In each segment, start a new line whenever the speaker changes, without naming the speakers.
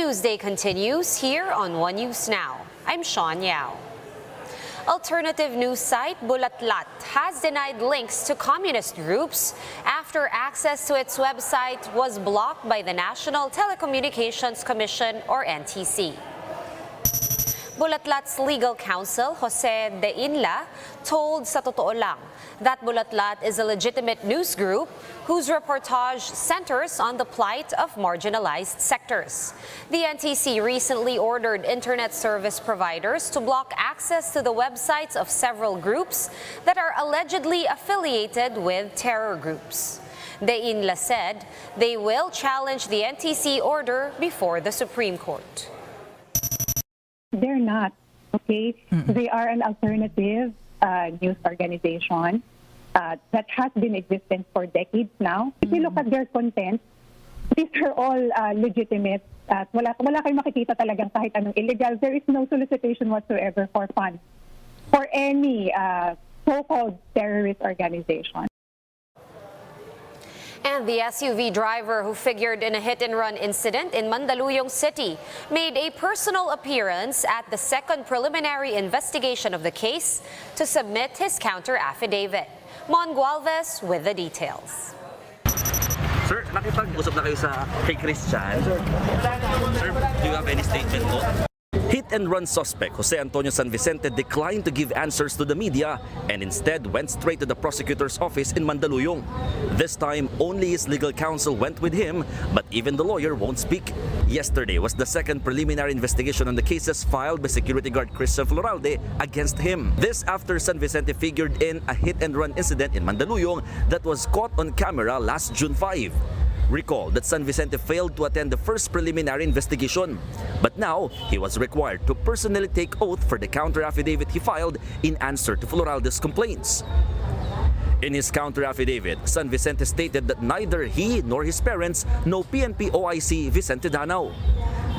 Newsday continues here on One News Now. I'm Sean Yao. Alternative news site Bulatlat has denied links to communist groups after access to its website was blocked by the National Telecommunications Commission or NTC. Bulatlat's legal counsel, Jose de Inla, told Sa Totoo Lang that Bulatlat is a legitimate news group whose reportage centers on the plight of marginalized sectors. The NTC recently ordered internet service providers to block access to the websites of several groups that are allegedly affiliated with terror groups. De Inla said they will challenge the NTC order before the Supreme Court.
They're not, okay? They are an alternative news organization that has been existing for decades now. If you look at their content, these are all legitimate. Wala kayong makikita talagang kahit anong illegal. There is no solicitation whatsoever for funds for any so-called terrorist organization.
And the SUV driver who figured in a hit-and-run incident in Mandaluyong City made a personal appearance at the second preliminary investigation of the case to submit his counter-affidavit. Mon Gualvez with the details.
Sir, nakipag-usap na kayo kay Christian. Sir, do you have any statement po? Hit-and-run suspect Jose Antonio San Vicente declined to give answers to the media and instead went straight to the prosecutor's office in Mandaluyong. This time, only his legal counsel went with him, but even the lawyer won't speak. Yesterday was the second preliminary investigation on the cases filed by security guard Christian Floralde against him. This after San Vicente figured in a hit-and-run incident in Mandaluyong that was caught on camera last June 5. Recall that San Vicente failed to attend the first preliminary investigation, but now he was required to personally take oath for the counter-affidavit he filed in answer to Floralde's complaints. In his counter-affidavit, San Vicente stated that neither he nor his parents know PNP OIC Vicente Danao.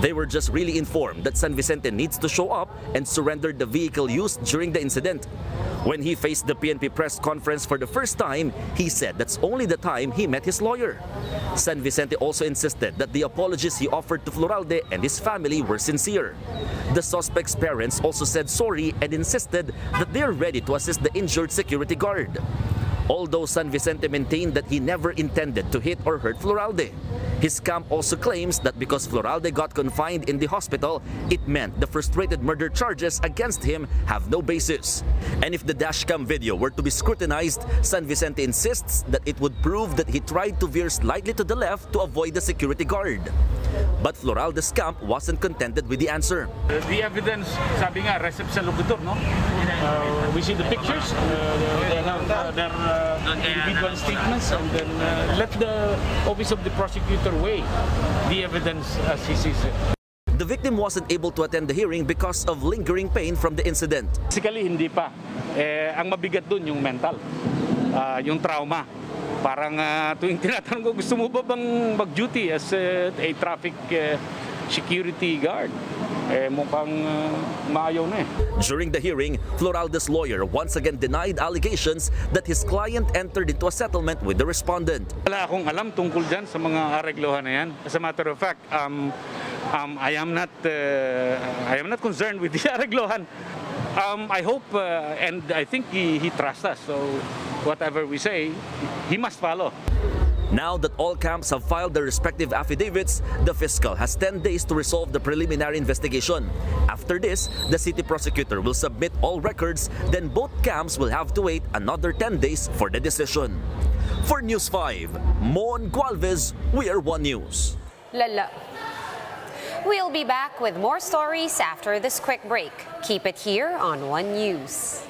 They were just really informed that San Vicente needs to show up and surrender the vehicle used during the incident. When he faced the PNP press conference for the first time, he said that's only the time he met his lawyer. San Vicente also insisted that the apologies he offered to Floralde and his family were sincere. The suspect's parents also said sorry and insisted that they are ready to assist the injured security guard. Although San Vicente maintained that he never intended to hit or hurt Floralde. His camp also claims that because Floralde got confined in the hospital, it meant the frustrated murder charges against him have no basis. And if the dashcam video were to be scrutinized, San Vicente insists that it would prove that he tried to veer slightly to the left to avoid the security guard. But Floralde's camp wasn't contented with the answer.
The evidence, sabi nga, recep sa locutor, no? We see the pictures, their individual statements, and then let the office of the prosecutor weigh the evidence as he sees it.
The victim wasn't able to attend the hearing because of lingering pain from the incident.
Physically, hindi pa. Ang mabigat dun yung mental, yung trauma. Parang tuwing tinatanong ko, gusto mo ba bang mag-duty as a traffic security guard? Mukhang maayaw na eh.
During the hearing, Floralde's lawyer once again denied allegations that his client entered into a settlement with the respondent.
Wala akong alam tungkol dyan sa mga areglohan na yan. As a matter of fact, I am not concerned with the areglohan. I hope and I think he trusts us. So whatever we say, he must follow.
Now that all camps have filed their respective affidavits, the fiscal has 10 days to resolve the preliminary investigation. After this, the city prosecutor will submit all records, then both camps will have to wait another 10 days for the decision. For News 5, Mon Gualvez, we are One News.
Lala. We'll be back with more stories after this quick break. Keep it here on One News.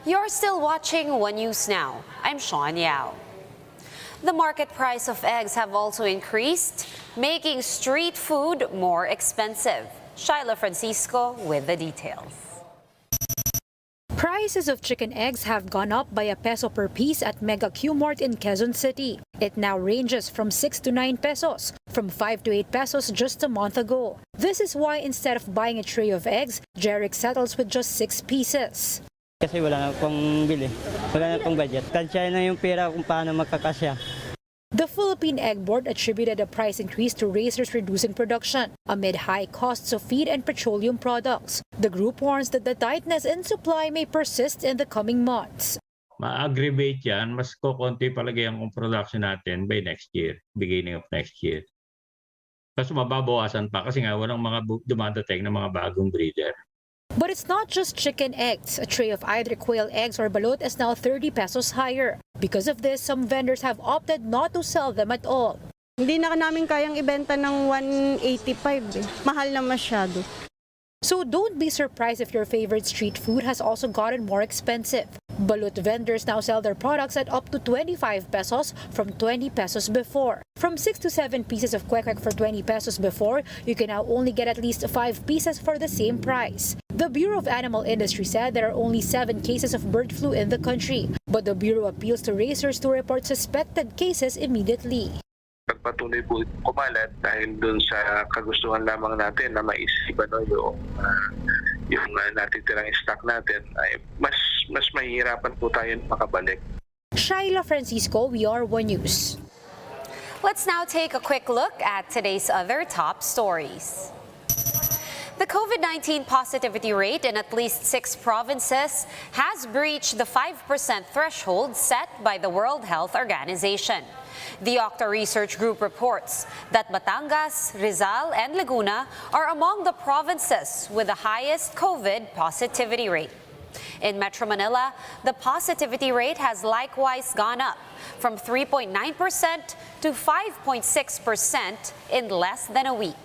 You're still watching One News Now. I'm Sean Yao. The market price of eggs have also increased, making street food more expensive. Shyla Francisco with the details.
Prices of chicken eggs have gone up by ₱1 per piece at Mega Q-Mart in Quezon City. It now ranges from 6 to 9 pesos, from 5 to 8 pesos just a month ago. This is why instead of buying a tray of eggs, Jeric settles with just 6 pieces.
Kasi wala na pong bili, wala na pong budget. Tansya na yung pera kung paano magkakasya.
The Philippine Egg Board attributed a price increase to raisers reducing production amid high costs of feed and petroleum products. The group warns that the tightness in supply may persist in the coming months.
Ma-aggravate yan, mas kukunti palagi ang production natin by next year, beginning of next year. Kasi mababawasan pa kasi nga walang mga dumadating na mga bagong breeder.
But it's not just chicken eggs. A tray of either quail eggs or balut is now 30 pesos higher. Because of this, some vendors have opted not to sell them at all.
Hindi na namin kayang ibenta ng 185 eh. Mahal na masyado.
So don't be surprised if your favorite street food has also gotten more expensive. Balut vendors now sell their products at up to 25 pesos from 20 pesos before. From 6 to 7 pieces of kwek for 20 pesos before, you can now only get at least 5 pieces for the same price. The Bureau of Animal Industry said there are only 7 cases of bird flu in the country, but the Bureau appeals to raisers to report suspected cases immediately.
Pagpatuloy po kumalat dahil dun sa kagustuhan lamang natin na maisipan yung natitirang stock natin ay mas mahihirapan po tayo makabalik.
Shyla Francisco, we are One News.
Let's now take a quick look at today's other top stories. The COVID-19 positivity rate in at least 6 provinces has breached the 5% threshold set by the World Health Organization. The Octa Research Group reports that Batangas, Rizal, and Laguna are among the provinces with the highest COVID positivity rate. In Metro Manila, the positivity rate has likewise gone up from 3.9% to 5.6% in less than a week.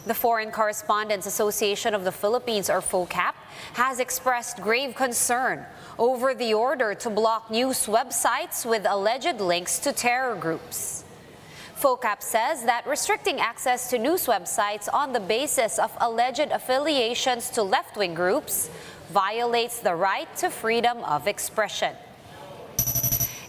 The Foreign Correspondents Association of the Philippines, or FOCAP, has expressed grave concern over the order to block news websites with alleged links to terror groups. FOCAP says that restricting access to news websites on the basis of alleged affiliations to left-wing groups violates the right to freedom of expression.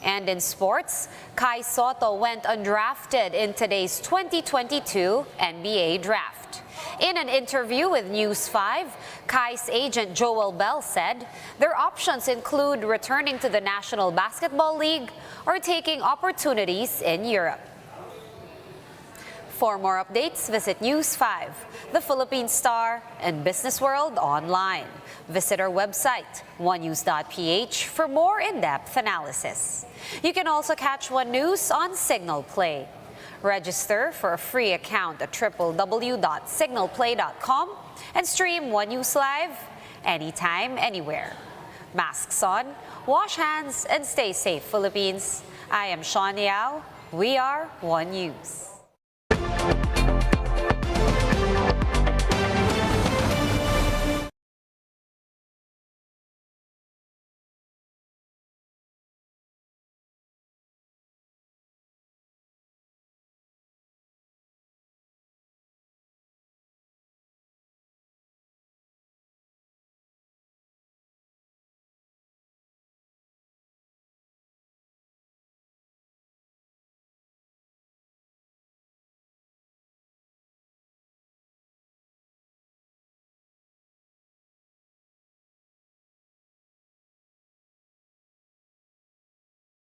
And in sports, Kai Soto went undrafted in today's 2022 NBA draft. In an interview with News 5, Kai's agent Joel Bell said their options include returning to the National Basketball League or taking opportunities in Europe. For more updates, visit News 5, The Philippine Star, and Business World online. Visit our website, onenews.ph, for more in-depth analysis. You can also catch One News on Signal Play. Register for a free account at www.signalplay.com and stream One News Live anytime, anywhere. Masks on, wash hands, and stay safe, Philippines. I am Sean Yao. We are One News.